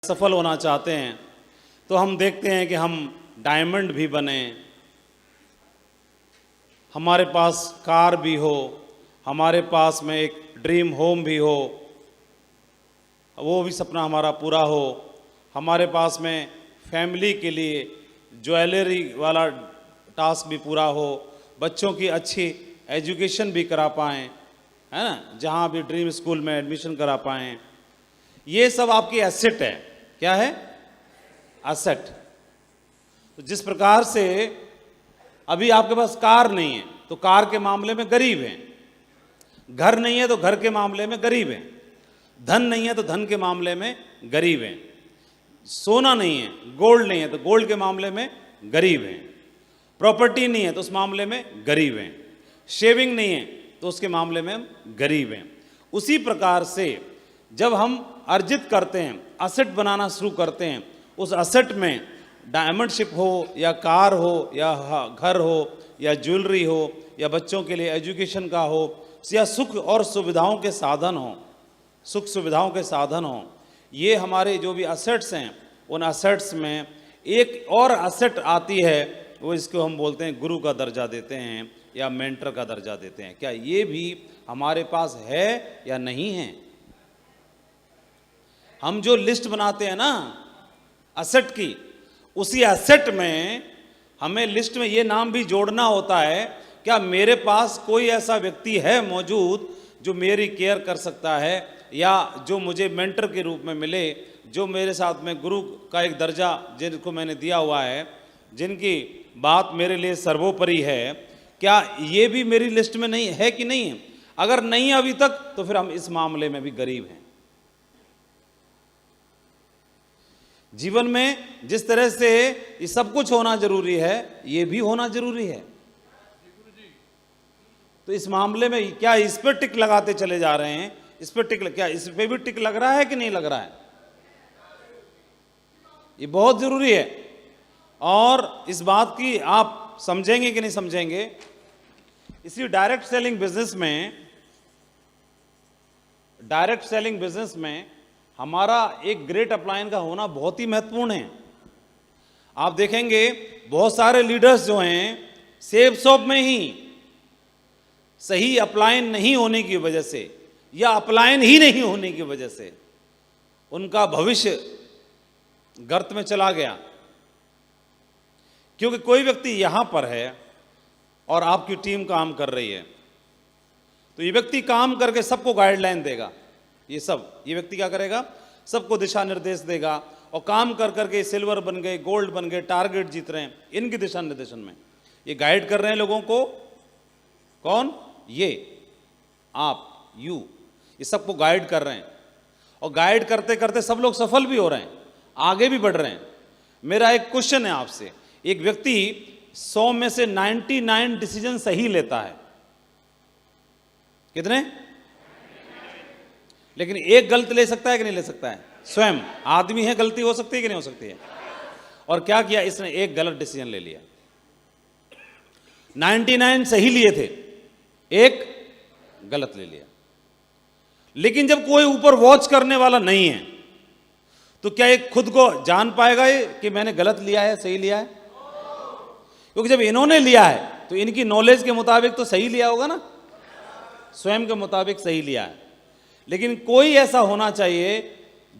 सफल होना चाहते हैं तो हम देखते हैं कि हम डायमंड भी बने, हमारे पास कार भी हो, हमारे पास में एक ड्रीम होम भी हो, वो भी सपना हमारा पूरा हो, हमारे पास में फैमिली के लिए ज्वेलरी वाला टास्क भी पूरा हो, बच्चों की अच्छी एजुकेशन भी करा पाएँ, है ना, जहाँ भी ड्रीम स्कूल में एडमिशन करा पाएँ। ये सब आपकी एसेट है। क्या है? एसेट। तो जिस प्रकार से अभी आपके पास कार नहीं है तो कार के मामले में गरीब हैं, घर नहीं है तो घर के मामले में गरीब हैं, धन नहीं है तो धन के मामले में गरीब हैं, सोना नहीं है, गोल्ड नहीं है तो गोल्ड के मामले में गरीब हैं, प्रॉपर्टी नहीं है तो उस मामले में गरीब हैं, शेविंग नहीं है तो उसके मामले में हम गरीब हैं। उसी प्रकार से जब हम अर्जित करते हैं, असेट बनाना शुरू करते हैं, उस असेट में डायमंडशिप हो या कार हो या घर हो या ज्वेलरी हो या बच्चों के लिए एजुकेशन का हो या सुख और सुविधाओं के साधन हो, सुख सुविधाओं के साधन हो, ये हमारे जो भी असेट्स हैं, उन असेट्स में एक और असेट आती है, वो इसको हम बोलते हैं गुरु का दर्जा देते हैं या मेंटर का दर्जा देते हैं। क्या ये भी हमारे पास है या नहीं है? हम जो लिस्ट बनाते हैं ना असेट की, उसी एसेट में हमें लिस्ट में ये नाम भी जोड़ना होता है, क्या मेरे पास कोई ऐसा व्यक्ति है मौजूद जो मेरी केयर कर सकता है या जो मुझे मेंटर के रूप में मिले, जो मेरे साथ में गुरु का एक दर्जा जिनको मैंने दिया हुआ है, जिनकी बात मेरे लिए सर्वोपरि है, क्या ये भी मेरी लिस्ट में नहीं है कि नहीं है? अगर नहीं अभी तक तो फिर हम इस मामले में भी गरीब हैं। जीवन में जिस तरह से ये सब कुछ होना जरूरी है, ये भी होना जरूरी है। तो इस मामले में क्या इस पर टिक लगाते चले जा रहे हैं? इस पर टिक, क्या इस पे भी टिक लग रहा है कि नहीं लग रहा है? ये बहुत जरूरी है। और इस बात की आप समझेंगे कि नहीं समझेंगे, इसी डायरेक्ट सेलिंग बिजनेस में हमारा एक ग्रेट अपलाइन का होना बहुत ही महत्वपूर्ण है। आप देखेंगे बहुत सारे लीडर्स जो हैं सेब शॉप में ही सही अपलाइन नहीं होने की वजह से या अपलाइन ही नहीं होने की वजह से उनका भविष्य गर्त में चला गया। क्योंकि कोई व्यक्ति यहां पर है और आपकी टीम काम कर रही है, तो ये व्यक्ति काम करके सबको गाइडलाइन देगा। ये व्यक्ति क्या करेगा? सबको दिशा निर्देश देगा और काम कर करके सिल्वर बन गए, गोल्ड बन गए, टारगेट जीत रहे हैं। इनके दिशा निर्देशन में ये गाइड कर रहे हैं लोगों को। कौन? ये आप, यू, ये सबको गाइड कर रहे हैं और गाइड करते करते सब लोग सफल भी हो रहे हैं, आगे भी बढ़ रहे हैं। मेरा एक क्वेश्चन है आपसे, एक व्यक्ति 100 में से 99 डिसीजन सही लेता है, कितने? लेकिन एक गलत ले सकता है कि नहीं ले सकता है? स्वयं आदमी है, गलती हो सकती है कि नहीं हो सकती है? और क्या किया इसने? एक गलत डिसीजन ले लिया। 99 सही लिए थे, एक गलत ले लिया। लेकिन जब कोई ऊपर वॉच करने वाला नहीं है तो क्या ये खुद को जान पाएगा ये कि मैंने गलत लिया है सही लिया है? क्योंकि जब इन्होंने लिया है तो इनकी नॉलेज के मुताबिक तो सही लिया होगा ना, स्वयं के मुताबिक सही लिया है। लेकिन कोई ऐसा होना चाहिए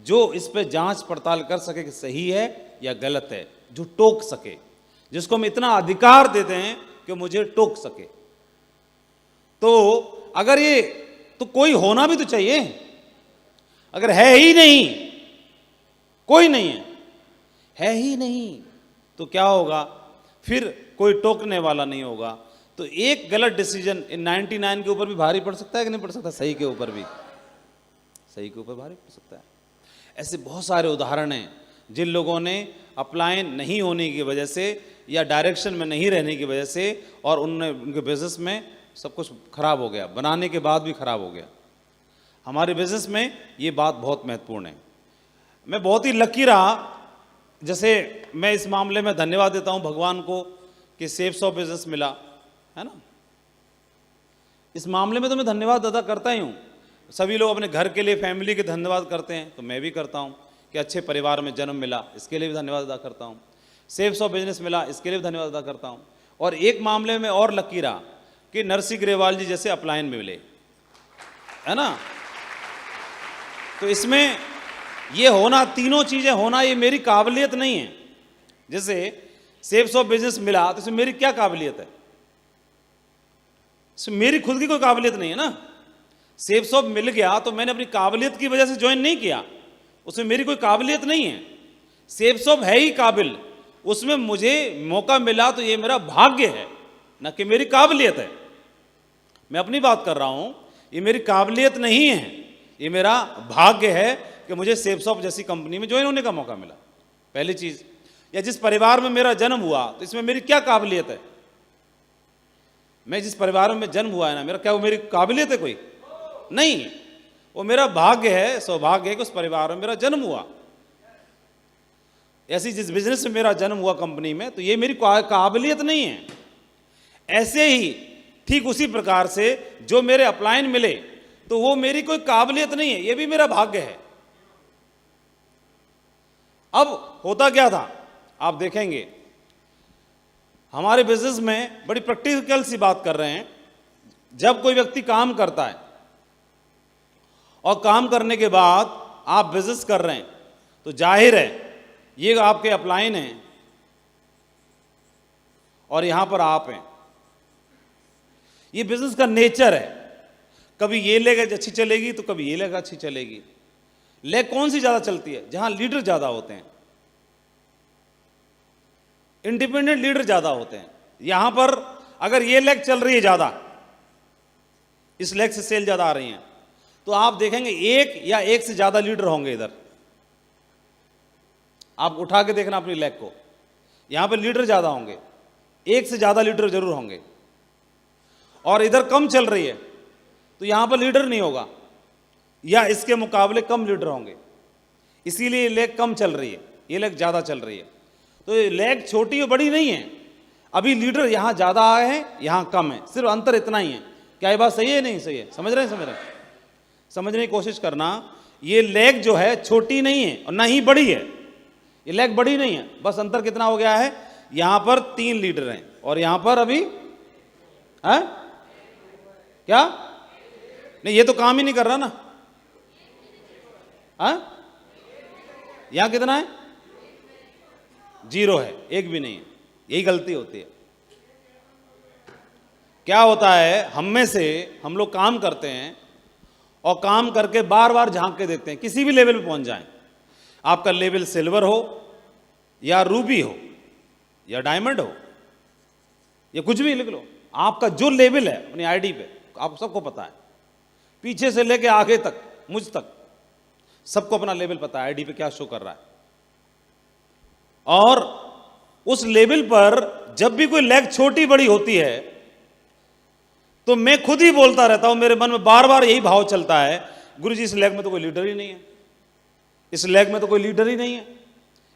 जो इस पे जांच पड़ताल कर सके कि सही है या गलत है, जो टोक सके, जिसको हम इतना अधिकार देते हैं कि मुझे टोक सके। तो अगर ये, तो कोई होना भी तो चाहिए। अगर है ही नहीं, कोई नहीं है ही नहीं, तो क्या होगा? फिर कोई टोकने वाला नहीं होगा। तो एक गलत डिसीजन इन 99 के ऊपर भी भारी पड़ सकता है कि नहीं पड़ सकता? सही के ऊपर भी, सही के ऊपर भारी पड़ सकता है। ऐसे बहुत सारे उदाहरण हैं जिन लोगों ने अपलाइन नहीं होने की वजह से या डायरेक्शन में नहीं रहने की वजह से और उनके बिजनेस में सब कुछ खराब हो गया, बनाने के बाद भी खराब हो गया। हमारे बिजनेस में ये बात बहुत महत्वपूर्ण है। मैं बहुत ही लकी रहा, जैसे मैं इस मामले में धन्यवाद देता हूं भगवान को कि सेफ शॉप बिजनेस मिला, है ना। इस मामले में तो मैं धन्यवाद अदा करता ही हूं। सभी लोग अपने घर के लिए, फैमिली के धन्यवाद करते हैं, तो मैं भी करता हूं कि अच्छे परिवार में जन्म मिला, इसके लिए भी धन्यवाद अदा करता हूँ। सेफ्स ऑफ बिजनेस मिला, इसके लिए भी धन्यवाद अदा करता हूँ। और एक मामले में और लकी रहा कि नरसी ग्रेवाल जी जैसे अपलायन में मिले, है ना। तो इसमें ये होना, तीनों चीज़ें होना, ये मेरी काबिलियत नहीं है। जैसे सेफ्स ऑफ बिजनेस मिला तो इसमें मेरी क्या काबिलियत है? इसमें मेरी खुद की कोई काबिलियत नहीं है ना। सेफ्स ऑफ मिल गया तो मैंने अपनी काबिलियत की वजह से ज्वाइन नहीं किया, उसमें मेरी कोई काबिलियत नहीं है। सेफ्स ऑफ है ही काबिल, उसमें मुझे मौका मिला तो ये मेरा भाग्य है, न कि मेरी काबिलियत है। मैं अपनी बात कर रहा हूं, ये मेरी काबिलियत नहीं है, ये मेरा भाग्य है कि मुझे सेफ्स ऑफ जैसी कंपनी में ज्वाइन होने का मौका मिला, पहली चीज। या जिस परिवार में मेरा जन्म हुआ तो इसमें मेरी क्या काबिलियत है? मैं जिस परिवार में जन्म हुआ है ना, मेरा क्या वो मेरी काबिलियत है? कोई नहीं, वो मेरा भाग्य है, सौभाग्य है कि उस परिवार में मेरा जन्म हुआ। ऐसी जिस बिजनेस में मेरा जन्म हुआ कंपनी में, तो ये मेरी काबिलियत नहीं है। ऐसे ही ठीक उसी प्रकार से जो मेरे अपलायन मिले तो वो मेरी कोई काबिलियत नहीं है, ये भी मेरा भाग्य है। अब होता क्या था आप देखेंगे, हमारे बिजनेस में बड़ी प्रैक्टिकल सी बात कर रहे हैं। जब कोई व्यक्ति काम करता है और काम करने के बाद आप बिजनेस कर रहे हैं तो जाहिर है ये आपके अपलाइन हैं और यहां पर आप हैं। ये बिजनेस का नेचर है, कभी ये लेग अच्छी चलेगी तो कभी ये लेग अच्छी चलेगी। लेग कौन सी ज्यादा चलती है? जहां लीडर ज्यादा होते हैं, इंडिपेंडेंट लीडर ज्यादा होते हैं। यहां पर अगर ये लेग चल रही है ज्यादा, इस लेग से सेल ज्यादा आ रही है, तो आप देखेंगे एक या एक से ज्यादा लीडर होंगे इधर। आप उठा के देखना अपनी लेग को, यहां पर लीडर ज्यादा होंगे, एक से ज्यादा लीडर जरूर होंगे। और इधर कम चल रही है तो यहां पर लीडर नहीं होगा, या इसके मुकाबले कम लीडर होंगे, इसीलिए ये लेग कम चल रही है, ये लेग ज्यादा चल रही है। तो ये लेग छोटी और बड़ी नहीं है, अभी लीडर यहां ज्यादा आए हैं, यहां कम है, सिर्फ अंतर इतना ही है। क्या ये बात सही है? नहीं सही है? समझ रहे हैं? समझने की कोशिश करना। ये लेग जो है छोटी नहीं है और ना ही बड़ी है, ये लेग बड़ी नहीं है, बस अंतर कितना हो गया है, यहां पर 3 लीडर हैं और यहां पर अभी है क्या? नहीं, ये तो काम ही नहीं कर रहा ना। यहां कितना है? 0 है, एक भी नहीं है। यही गलती होती है। क्या होता है, हम में से हम लोग काम करते हैं और काम करके बार बार झांक के देखते हैं, किसी भी लेवल पे पहुंच जाएं। आपका लेवल सिल्वर हो या रूबी हो या डायमंड हो या कुछ भी लिख लो, आपका जो लेवल है अपनी आईडी पे आप सबको पता है, पीछे से लेके आगे तक, मुझ तक सबको अपना लेवल पता है, आईडी पे क्या शो कर रहा है। और उस लेवल पर जब भी कोई लेग छोटी बड़ी होती है तो मैं खुद ही बोलता रहता हूं, मेरे मन में बार बार यही भाव चलता है, गुरुजी इस लेग में तो कोई लीडर ही नहीं है, इस लेग में तो कोई लीडर ही नहीं है,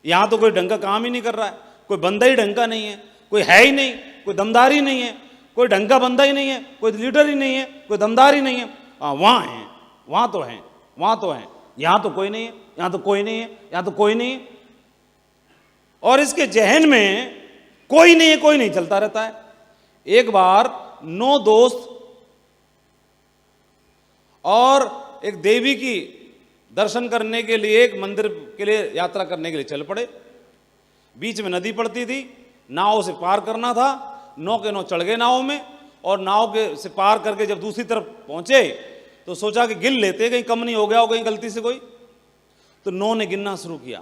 यहां तो कोई ढंग का काम ही नहीं कर रहा है, कोई बंदा ही ढंग का नहीं है, कोई है ही नहीं, कोई दमदार ही नहीं है, कोई ढंग का बंदा ही नहीं है, कोई लीडर ही नहीं है, कोई दमदार ही नहीं है। वहां है, वहां तो है, वहां तो है, यहां तो कोई नहीं है, यहां तो कोई नहीं है, यहां तो कोई नहीं है। और इसके जहन में कोई नहीं है, कोई नहीं चलता रहता है। एक बार 9 दोस्त और एक देवी की दर्शन करने के लिए, एक मंदिर के लिए यात्रा करने के लिए चल पड़े। बीच में नदी पड़ती थी, नाव से पार करना था, 9 के 9 चढ़ गए नाव में, और नाव के से पार करके जब दूसरी तरफ पहुंचे तो सोचा कि गिन लेते, कहीं कम नहीं हो गया हो कहीं गलती से कोई। तो 9 ने गिनना शुरू किया,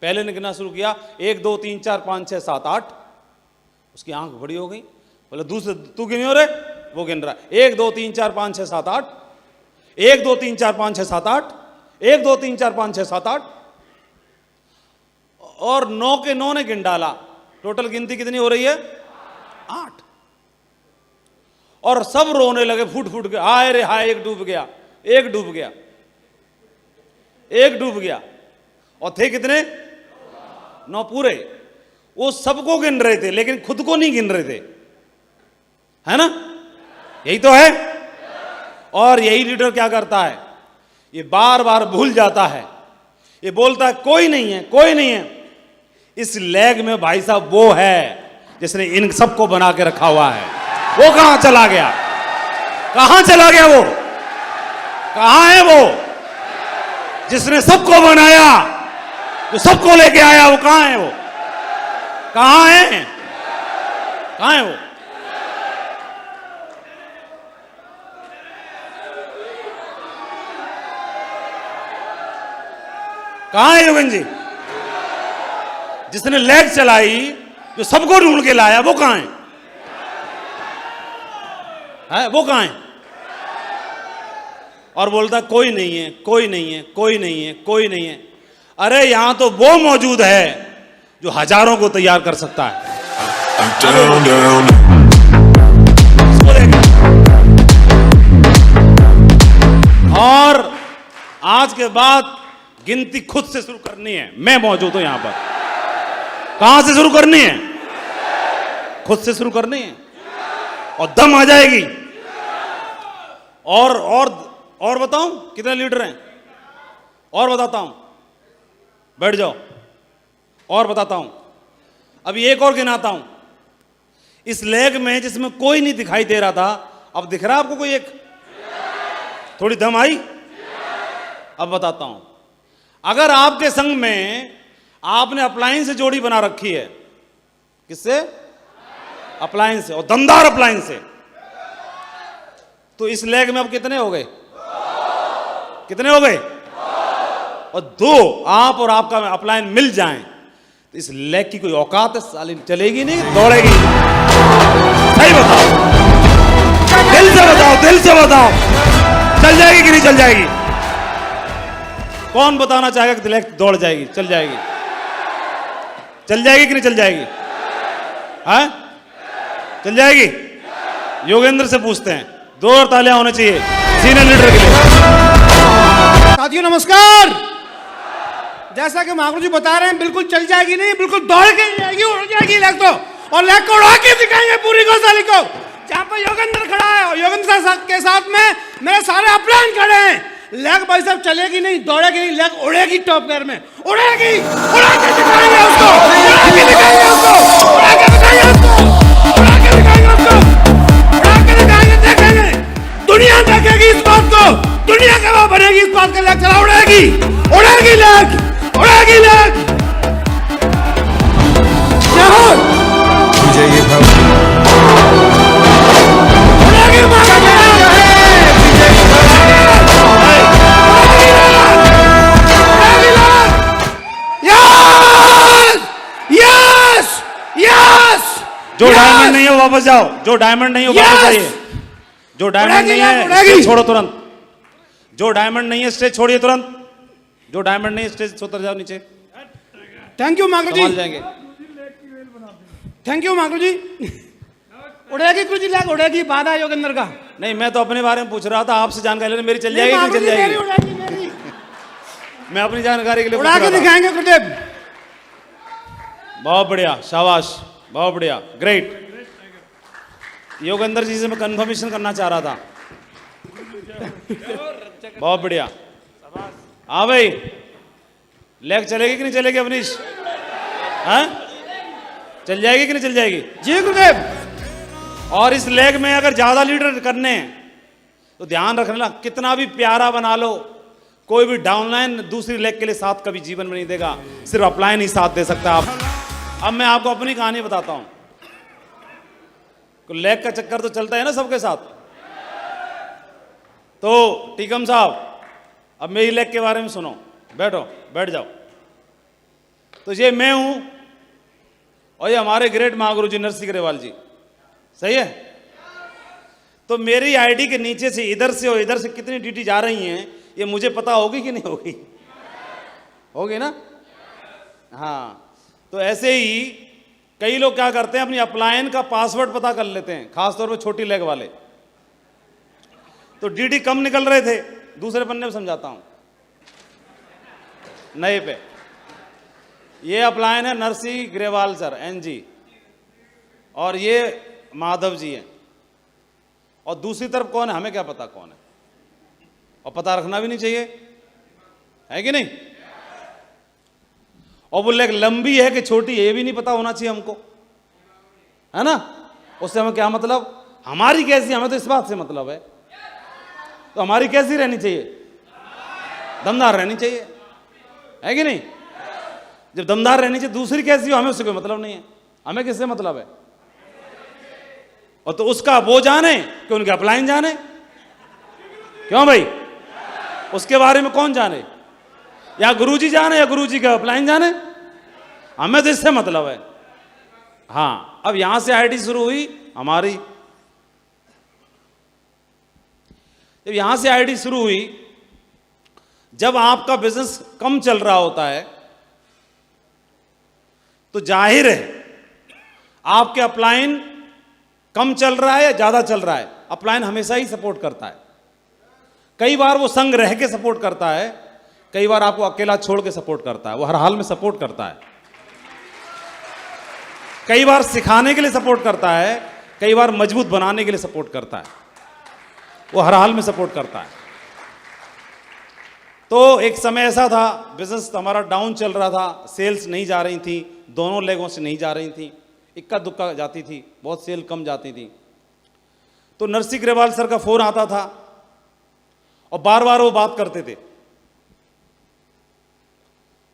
पहले ने गिनना शुरू किया, 1 2 3 4 5 6 7 8। उसकी आंख बड़ी हो गई, बोले दूसरे तू गिनियो रे, वो गिन रहा है 1 2 3 4 5 6 7 8, 1 2 3 4 5 6 7 8, 1 2 3 4 5 6 7 8, और 9 के 9 ने गिन डाला। टोटल गिनती कितनी हो रही है? 8। और सब रोने लगे फूट फूट के, हाय रे हाय, एक डूब गया, एक डूब गया, एक डूब गया। और थे कितने? 9 पूरे। वो सबको गिन रहे थे लेकिन खुद को नहीं गिन रहे थे, है ना? यही तो है। और यही लीडर क्या करता है, ये बार बार भूल जाता है ये बोलता है कोई नहीं है, कोई नहीं है। इस लेग में भाई साहब वो है जिसने इन सबको बना के रखा हुआ है। वो कहां चला गया? कहां चला गया? वो कहां है? वो जिसने सबको बनाया, जो सबको लेके आया, वो कहां है? वो कहां है? कहां है वो? कहां है योगेंद्र जी? जिसने लेग चलाई, जो सबको ढूंढ के लाया, वो कहां है? वो कहां है? और बोलता कोई नहीं है, कोई नहीं है, कोई नहीं है, कोई नहीं है। अरे यहां तो वो मौजूद है जो हजारों को तैयार कर सकता है। और आज के बाद गिनती खुद से शुरू करनी है। मैं मौजूद हूं यहां पर। कहां से शुरू करनी है? खुद से शुरू करनी है और दम आ जाएगी। और बताऊं कितने लीडर हैं? और बताता हूं, बैठ जाओ, और बताता हूं। अभी एक और गिनाता हूं। इस लेग में जिसमें कोई नहीं दिखाई दे रहा था, अब दिख रहा है आपको कोई एक? थोड़ी दम आई? अब बताता हूं। अगर आपके संग में आपने अप्लायंस से जोड़ी बना रखी है, किससे? अप्लायंस से, और दमदार अप्लायंस से, तो इस लेग में अब कितने हो गए? कितने हो गए? और दो आप और आपका अप्लायंस मिल जाएं तो इस लेग की कोई औकात है साली? चलेगी नहीं, दौड़ेगी? सही बताओ, दिल से बताओ, दिल से बताओ, चल जाएगी कि नहीं चल जाएगी? कौन बताना चाहेगा कि लेग दौड़ जाएगी? चल जाएगी? चल जाएगी कि नहीं चल जाएगी? हाँ, चल जाएगी? योगेंद्र से पूछते हैं। 2 और तालियां होने चाहिए सीनियर लीडर के लिए। साथियों नमस्कार। जैसा कि महागुरु जी बता रहे हैं, बिल्कुल चल जाएगी नहीं, बिल्कुल दौड़ के जाएगी, उड़ जाएगी लेग तो। और लेग को उड़ा के दिखाएंगे पूरी गौशाली को। जहां पर योगेंद्र खड़ा है और योगेंद्र के साथ में मेरे सारे अपलायन खड़े हैं। लेग भाई साहब चलेगी नहीं, दौड़ेगी नहीं, लेग उड़ेगी टॉप गियर में, उड़ेगी, उड़ा के दिखाएंगे उसको, उड़ा के दिखाएंगे उसको, उड़ा के दिखाएंगे उसको, उड़ा के दिखाएंगे उसको, उड़ा के दिखाएंगे, देखेंगे, दुनिया देखेगी इस बात को, दुनिया के वो बनेगी इस बात का। लेग चला, उड़ेगी, उड़ेगी लेग, उड़ेगी लेग। क्या हो? मुझे ये उड़ेगी मारा जो डायमंड नहीं है वापस जाओ, जो डायमंड नहीं है वापस आइए। जो डायमंड नहीं है स्टेज छोड़ो तुरंत। जो डायमंड नहीं है स्टेज छोड़िए तुरंत। जो डायमंड नहीं है स्टेज उतर जाओ नीचे। थैंक यू मागरू जी, जाएंगे। Thank you मागरू ji. उड़ेगी Guru ji, leg उड़ेगी, बाधा योगेंद्र का नहीं। मैं तो अपने बारे में पूछ रहा था, आपसे जानकारी लेने। मेरी चल जाएगी नहीं चल जाएगी? मेरी मैं अपनी जानकारी के लिए उड़ा के दिखाएंगे गुरुदेव। बहुत बढ़िया, शाबाश, बहुत बढ़िया, ग्रेट। योगेंद्र जी से मैं कंफर्मेशन करना चाह रहा था। बहुत बढ़िया। हाँ भाई, लेग चलेगी कि नहीं चलेगी अवनीश? हाँ, चल जाएगी कि नहीं चल जाएगी? जी गुरुदेव। और इस लेग में अगर ज्यादा लीडर करने हैं तो ध्यान रखना, कितना भी प्यारा बना लो, कोई भी डाउनलाइन दूसरी लेग के लिए साथ कभी जीवन में नहीं देगा। सिर्फ अपलाइन ही साथ दे सकता है। अब मैं आपको अपनी कहानी बताता हूं। लेग का चक्कर तो चलता है ना सबके साथ। तो टीकम साहब, अब मेरी लेग के बारे में सुनो। बैठो, बैठ जाओ। तो ये मैं हूं और ये हमारे ग्रेट महागुरु जी नरसिंह ग्रेवाल जी, सही है? तो मेरी आईडी के नीचे से इधर से और इधर से कितनी ड्यूटी जा रही हैं, ये मुझे पता होगी कि नहीं होगी? होगी ना? हाँ। तो ऐसे ही कई लोग क्या करते हैं, अपनी अपलायन का पासवर्ड पता कर लेते हैं, खासतौर पे छोटी लेग वाले। तो डीडी कम निकल रहे थे, दूसरे पन्ने में समझाता हूं, नए पे। ये अपलायन है नरसिंह ग्रेवाल सर एनजी, और ये माधव जी हैं। और दूसरी तरफ कौन है हमें क्या पता कौन है, और पता रखना भी नहीं चाहिए, है कि नहीं? और वो लेग लंबी है कि छोटी है ये भी नहीं पता होना चाहिए हमको, है ना। उससे हमें क्या मतलब, हमारी कैसी, हमें तो इस बात से मतलब है। तो हमारी कैसी रहनी चाहिए, दमदार रहनी चाहिए, है कि नहीं। जब दमदार रहनी चाहिए, दूसरी कैसी हो हमें उससे कोई मतलब नहीं है, हमें किससे मतलब है। और तो उसका वो जाने कि उनके अपलाइन जाने, क्यों भाई, उसके बारे में कौन जाने, या गुरुजी जाने या गुरुजी का अपलाइन जाने, हमें तो इससे मतलब है। हाँ, अब यहां से आईडी शुरू हुई हमारी, जब यहां से आईडी शुरू हुई, जब आपका बिजनेस कम चल रहा होता है तो जाहिर है आपके अपलाइन कम चल रहा है या ज्यादा चल रहा है, अपलाइन हमेशा ही सपोर्ट करता है। कई बार वो संग रह के सपोर्ट करता है, कई बार आपको अकेला छोड़ के सपोर्ट करता है, वो हर हाल में सपोर्ट करता है। कई बार सिखाने के लिए सपोर्ट करता है, कई बार मजबूत बनाने के लिए सपोर्ट करता है, वो हर हाल में सपोर्ट करता है। तो एक समय ऐसा था, बिजनेस हमारा डाउन चल रहा था, सेल्स नहीं जा रही थी, दोनों लेगों से नहीं जा रही थी, इक्का दुक्का जाती थी, बहुत सेल कम जाती थी। तो नरसिंह ग्रेवाल सर का फोन आता था और बार बार वो बात करते थे।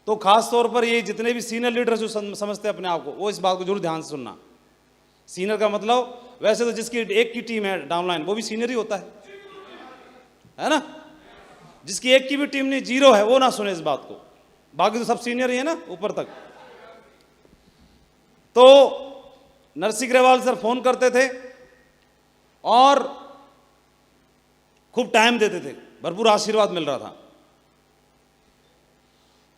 तो खास तौर पर ये जितने भी सीनियर लीडर जो समझते हैं अपने आप को, वो इस बात को जरूर ध्यान से सुनना। सीनियर का मतलब वैसे तो जिसकी एक की टीम है डाउनलाइन वो भी सीनियर ही होता है ना। जिसकी एक की भी टीम नहीं, जीरो है, वो ना सुने इस बात को, बाकी तो सब सीनियर ही है ना ऊपर तक। तो नरसिंह ग्रेवाल सर फोन करते थे और खूब टाइम देते थे, भरपूर आशीर्वाद मिल रहा था।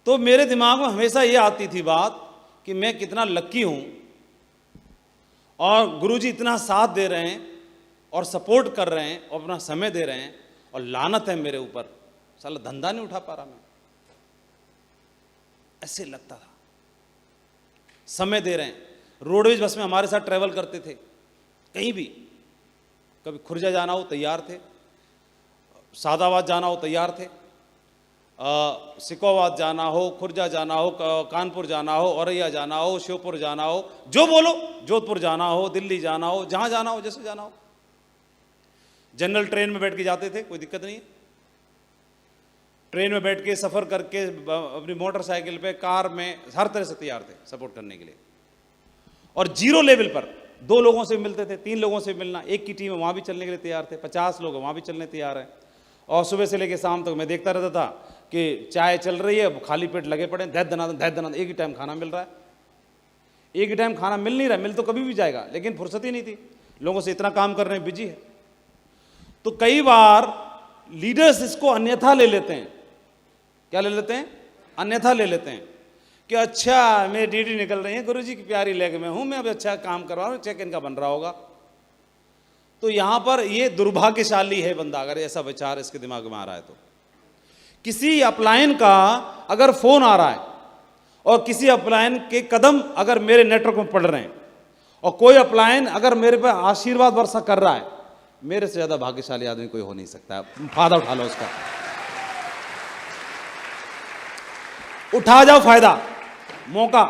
तो मेरे दिमाग में हमेशा ये आती थी बात कि मैं कितना लक्की हूं और गुरुजी इतना साथ दे रहे हैं और सपोर्ट कर रहे हैं और अपना समय दे रहे हैं, और लानत है मेरे ऊपर, साला धंधा नहीं उठा पा रहा मैं। ऐसे लगता था, समय दे रहे हैं। रोडवेज बस में हमारे साथ ट्रेवल करते थे, कहीं भी, कभी खुर्जा जाना हो तैयार थे, सादाबाद जाना हो तैयार थे, सिकोवाद जाना हो, खुर्जा जाना हो, कानपुर जाना हो, औरैया जाना हो, श्योपुर जाना हो, जो बोलो, जोधपुर जाना हो, दिल्ली जाना हो, जहां जाना हो, जैसे जाना हो। जनरल ट्रेन में बैठ के जाते थे, कोई दिक्कत नहीं है। ट्रेन में बैठ के सफ़र करके अपनी मोटरसाइकिल पे, कार में, हर तरह से तैयार थे सपोर्ट करने के लिए। और जीरो लेवल पर 2 लोगों से मिलते थे, 3 लोगों से मिलना, एक की टीम है वहाँ भी चलने के लिए तैयार थे, 50 लोग वहाँ भी चलने तैयार हैं। और सुबह से लेकर शाम तक मैं देखता रहता था कि चाय चल रही है, खाली पेट लगे पड़े, दैत दनादन, एक ही टाइम खाना मिल रहा है। एक ही टाइम खाना मिल नहीं रहा, मिल तो कभी भी जाएगा, लेकिन फुर्सत ही नहीं थी, लोगों से इतना काम कर रहे हैं, बिजी है। तो कई बार लीडर्स इसको अन्यथा ले लेते हैं। क्या ले लेते हैं? अन्यथा ले लेते हैं कि अच्छा मेरी ड्यूटी निकल रही है, गुरुजी की प्यारी लेग में हूं मैं, अब अच्छा काम करवा रहा हूं, चेक इनका बन रहा होगा। तो यहां पर ये दुर्भाग्यशाली है बंदा अगर ऐसा विचार इसके दिमाग में आ रहा है। तो किसी अपलाइन का अगर फोन आ रहा है और किसी अपलाइन के कदम अगर मेरे नेटवर्क में पड़ रहे हैं और कोई अपलाइन अगर मेरे पे आशीर्वाद वर्षा कर रहा है, मेरे से ज्यादा भाग्यशाली आदमी कोई हो नहीं सकता। फायदा उठा लो उसका, उठा जाओ फायदा, मौका।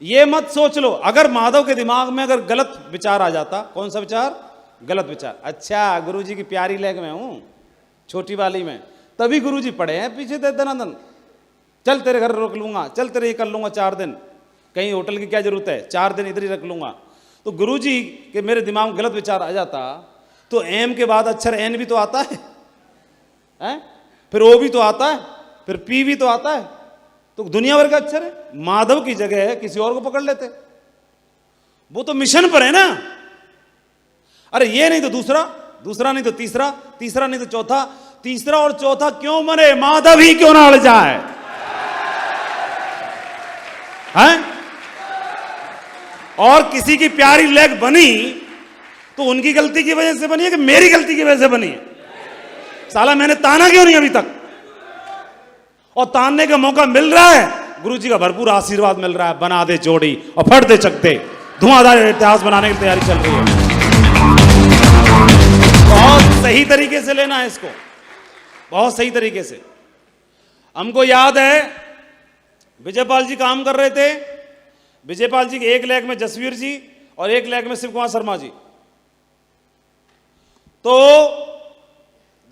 ये मत सोच लो, अगर माधव के दिमाग में अगर गलत विचार आ जाता, कौन सा विचार? गलत विचार। अच्छा गुरुजी की प्यारी लेग में हूं, छोटी वाली में, तभी गुरुजी पड़े हैं पीछे दे दनादन, चल तेरे घर रोक लूंगा, चल तेरे ये कर लूंगा 4 दिन, कहीं होटल की क्या जरूरत है, 4 दिन इधर ही रख लूंगा। तो गुरुजी के मेरे दिमाग में गलत विचार आ जाता तो एम के बाद अक्षर एन भी तो आता है? फिर ओ भी तो आता है, फिर पी भी तो आता है, तो दुनिया भर का अक्षर है। माधव की जगह किसी और को पकड़ लेते, वो तो मिशन पर है ना। अरे ये नहीं तो दूसरा, दूसरा नहीं तो तीसरा, तीसरा नहीं तो चौथा, तीसरा और चौथा क्यों मरे, माधव ही क्यों ना अड़ जाए, हैं? और किसी की प्यारी लेग बनी तो उनकी गलती की वजह से बनी है कि मेरी गलती की वजह से बनी है? साला मैंने ताना क्यों नहीं अभी तक? और तानने का मौका मिल रहा है, गुरुजी का भरपूर आशीर्वाद मिल रहा है, बना दे जोड़ी और फट दे चक दे, धुआंधार इतिहास बनाने की तैयारी चल रही है। बहुत सही तरीके से लेना है इसको, बहुत सही तरीके से। हमको याद है विजयपाल जी काम कर रहे थे, विजयपाल जी के एक लेग में जसवीर जी और एक लेग में शिव कुमार शर्मा जी। तो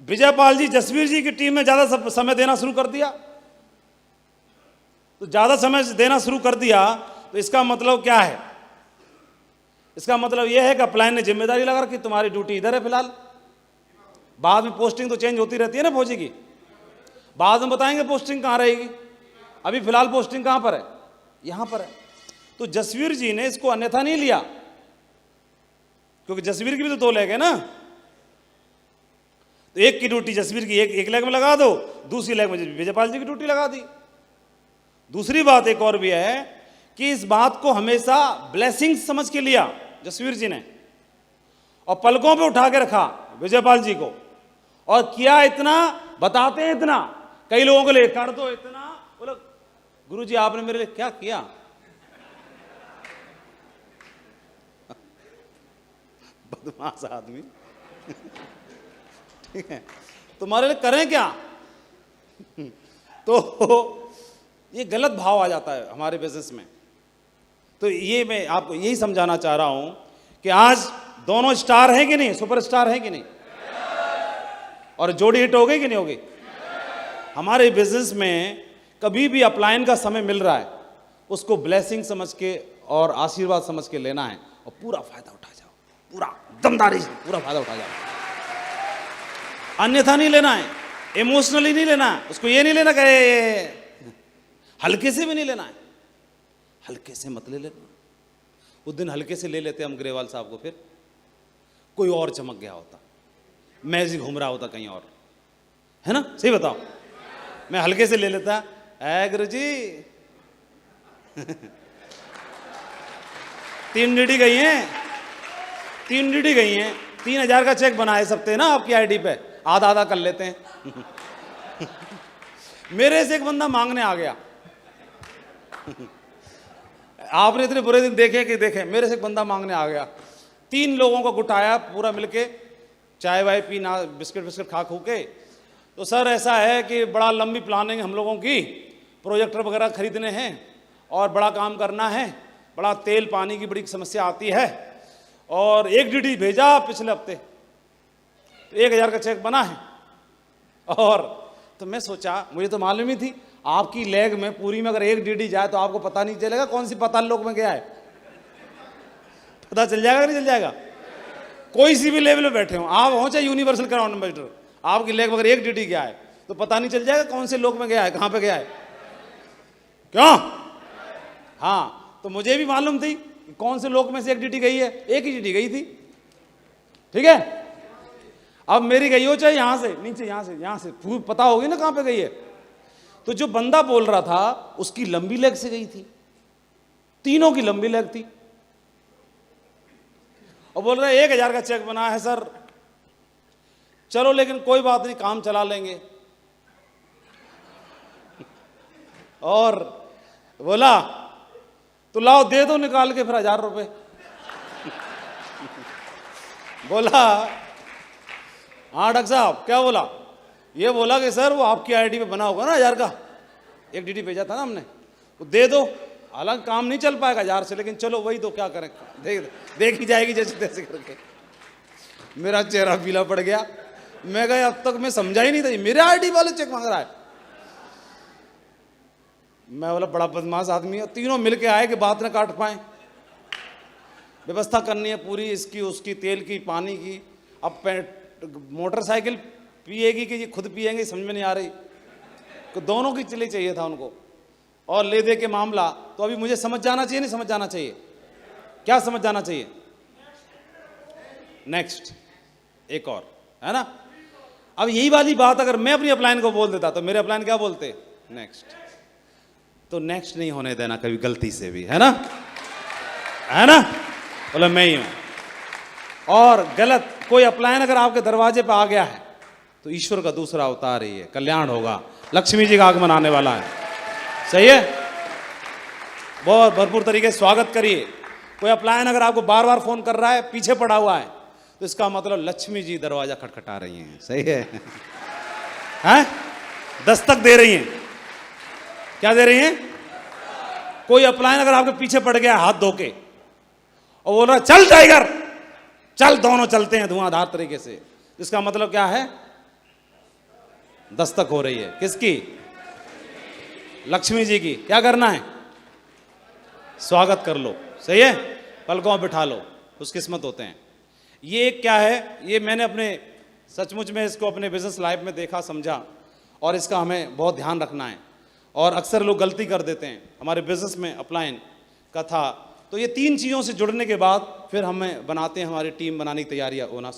विजयपाल जी जसवीर जी की टीम में ज्यादा समय देना शुरू कर दिया। तो ज्यादा समय देना शुरू कर दिया तो इसका मतलब क्या है? इसका मतलब यह है कि अपलाइन ने जिम्मेदारी लगा रखी, तुम्हारी ड्यूटी इधर है फिलहाल, बाद में पोस्टिंग तो चेंज होती रहती है ना फौजी की, बाद में बताएंगे पोस्टिंग कहां रहेगी, अभी फिलहाल पोस्टिंग कहां पर है? यहां पर है। तो जसवीर जी ने इसको अन्यथा नहीं लिया, क्योंकि जसवीर की भी तो 2 लेग है ना। तो एक की ड्यूटी जसवीर की एक लेग में लगा दो, दूसरी लेग में विजयपाल जी की ड्यूटी लगा दी। दूसरी बात एक और भी है कि इस बात को हमेशा ब्लेसिंग समझ के लिया जसवीर जी ने, और पलकों पे उठा के रखा विजयपाल जी को, और किया इतना, बताते हैं इतना, कई लोगों के लिए कर दो इतना, बोलो गुरुजी आपने मेरे लिए क्या किया? बदमाश आदमी। ठीक है, तुम्हारे लिए करें क्या? तो ये गलत भाव आ जाता है हमारे बिजनेस में। तो ये मैं आपको यही समझाना चाह रहा हूं कि आज दोनों स्टार हैं कि नहीं, सुपरस्टार हैं कि नहीं, और जोड़ी हिट हो गई कि नहीं होगी? हमारे बिजनेस में कभी भी अपलाइन का समय मिल रहा है, उसको ब्लेसिंग समझ के और आशीर्वाद समझ के लेना है, और पूरा फायदा उठा जाओ, पूरा दमदारी से पूरा फायदा उठा जाओ, अन्यथा नहीं लेना है, इमोशनली नहीं लेना है। उसको ये नहीं लेना कि हल्के से भी नहीं लेना है, हल्के से मत ले लेना। उस दिन हल्के से ले लेते हम ग्रेवाल साहब को, फिर कोई और चमक गया होता, मैं घूम रहा होता कहीं और, है ना? सही बताओ, मैं हल्के से ले लेता, ऐ गुरु जी 3 डीडी गई हैं, 3 डीडी गई हैं, 3000 का चेक बनाए सकते हैं ना आपकी आईडी पे, आधा आधा कर लेते हैं। मेरे से एक बंदा मांगने आ गया, आपने इतने बुरे दिन देखे कि देखे, मेरे से एक बंदा मांगने आ गया, 3 लोगों का गुट आया पूरा मिलके, चाय वाय पी ना, बिस्किट बिस्किट खा खू के। तो सर ऐसा है कि बड़ा लंबी प्लानिंग हम लोगों की, प्रोजेक्टर वगैरह खरीदने हैं और बड़ा काम करना है, बड़ा तेल पानी की बड़ी समस्या आती है, और 1 डीडी भेजा पिछले हफ्ते, 1000 का चेक बना है। और तो मैं सोचा, मुझे तो मालूम ही थी आपकी लेग में पूरी में अगर 1 डीडी जाए तो आपको पता नहीं चलेगा कौन सी पाताल लोक में गया है, पता चल जाएगा कि नहीं चल जाएगा? कोई सी भी लेवल में बैठे हो आप, हो चाहे यूनिवर्सल क्राउन एम्बेसडर, आपकी लेग में अगर 1 डीडी गया है तो पता नहीं चल जाएगा कौन से लोक में गया है, कहां पे गया है? क्यों? हाँ, तो मुझे भी मालूम थी कि कौन से लोक में से 1 डीडी गई है, 1 ही डीडी गई थी। ठीक है, अब मेरी गई हो चाहे यहां से नीचे, यहां से पता होगी ना कहां पे गई है। तो जो बंदा बोल रहा था उसकी लंबी लेग से गई थी, तीनों की लंबी लेग थी, और बोल रहा है 1000 का चेक बना है सर, चलो लेकिन कोई बात नहीं, काम चला लेंगे। और बोला तो लाओ दे दो निकाल के फिर 1000 रुपए। बोला हाँ डॉक्टर साहब क्या बोला? ये बोला कि सर वो आपकी आईडी पे बना होगा ना 1000 का, 1 डीडी भेजा था ना हमने, वो दे दो, हालांकि काम नहीं चल पाएगा 1000 से, लेकिन चलो वही दो, क्या करें, देखी जाएगी जैसे तैसे करके। मेरा चेहरा पीला पड़ गया, मैं गया, अब तक मैं समझा ही नहीं था मेरे आईडी वाले चेक मांग रहा है। मैं बोला बड़ा बदमाश आदमी है, तीनों मिलके आए कि बात ना काट पाए, व्यवस्था करनी है पूरी, इसकी उसकी, तेल की पानी की। अब मोटरसाइकिल पिएगी कि ये खुद पिएंगे समझ में नहीं आ रही, तो दोनों की चली चाहिए था उनको, और ले दे के मामला। तो अभी मुझे समझ जाना चाहिए, नहीं समझ जाना चाहिए? क्या समझ जाना चाहिए? नेक्स्ट एक और है ना। अब यही वाली बात अगर मैं अपनी अपलाइन को बोल देता तो मेरे अपलाइन क्या बोलते? नेक्स्ट। तो नेक्स्ट नहीं होने देना कभी गलती से भी, है ना, है ना, बोला मैं ही हूं। और गलत कोई अपलाइन अगर आपके दरवाजे पे आ गया है तो ईश्वर का दूसरा अवतार ही है, कल्याण होगा, लक्ष्मी जी का आगमन आने वाला है। सही है, बहुत भरपूर तरीके से स्वागत करिए। कोई अपलाइन अगर आपको बार बार फोन कर रहा है, पीछे पड़ा हुआ है, तो इसका मतलब लक्ष्मी जी दरवाजा खटखटा रही हैं। सही है, हैं? दस्तक दे रही हैं। क्या दे रही हैं? कोई अपलायन अगर आपके पीछे पड़ गया हाथ धो के और बोल रहा चल टाइगर चल, दोनों चलते हैं धुआंधार तरीके से, इसका मतलब क्या है? दस्तक हो रही है। किसकी? लक्ष्मी जी की। क्या करना है? स्वागत कर लो, सही है, पलकों में बिठा लो, खुशकिस्मत होते हैं। ये क्या है? ये मैंने अपने सचमुच में इसको अपने बिजनेस लाइफ में देखा, समझा, और इसका हमें बहुत ध्यान रखना है। और अक्सर लोग गलती कर देते हैं हमारे बिजनेस में अपलाइन का था। तो ये 3 चीज़ों से जुड़ने के बाद फिर हमें बनाते हैं, हमारी टीम बनाने की तैयारियां होना